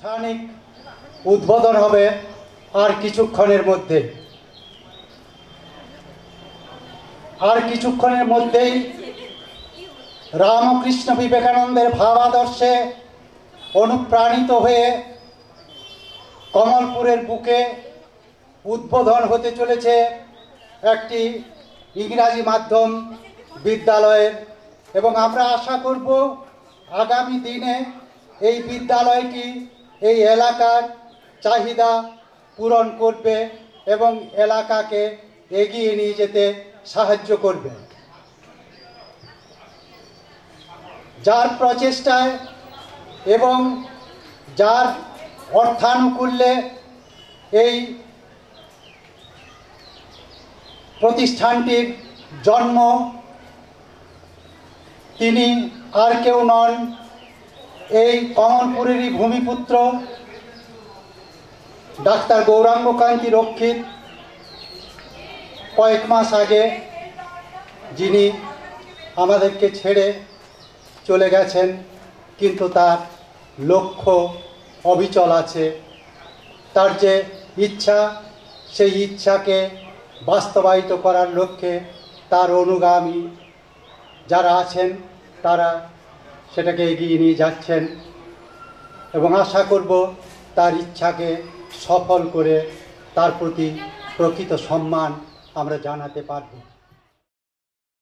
আনুষ্ঠানিক উদ্বোধন হবে আর কিছুক্ষণের মধ্যেই রামকৃষ্ণ বিবেকানন্দের ভাবাদর্শে অনুপ্রাণিত হয়ে কমলপুরের বুকে উদ্বোধন হতে চলেছে একটি ইংরাজি মাধ্যম বিদ্যালয়ের, এবং আমরা আশা করব আগামী দিনে এই বিদ্যালয়টি এই এলাকার চাহিদা পূরণ করবে এবং এলাকাকে এগিয়ে নিয়ে যেতে সাহায্য করবে। যার প্রচেষ্টায় এবং যার অর্থানুকূল্যে এই প্রতিষ্ঠানটির জন্ম, তিনি আর কেউ নন, এই কমলপুরেরই ভূমিপুত্র ডাক্তার গৌরাঙ্গ কান্তি রক্ষিত। কয়েক মাস আগে যিনি আমাদেরকে ছেড়ে চলে গেছেন, কিন্তু তার লক্ষ্য অবিচল আছে। তার যে ইচ্ছা, সেই ইচ্ছাকে বাস্তবায়িত করার লক্ষ্যে তার অনুগামী যারা আছেন তারা সেটাকে এগিয়ে নিয়ে যাচ্ছেন, এবং আশা করব তার ইচ্ছাকে সফল করে তার প্রতি প্রকৃত সম্মান আমরা জানাতে পারব।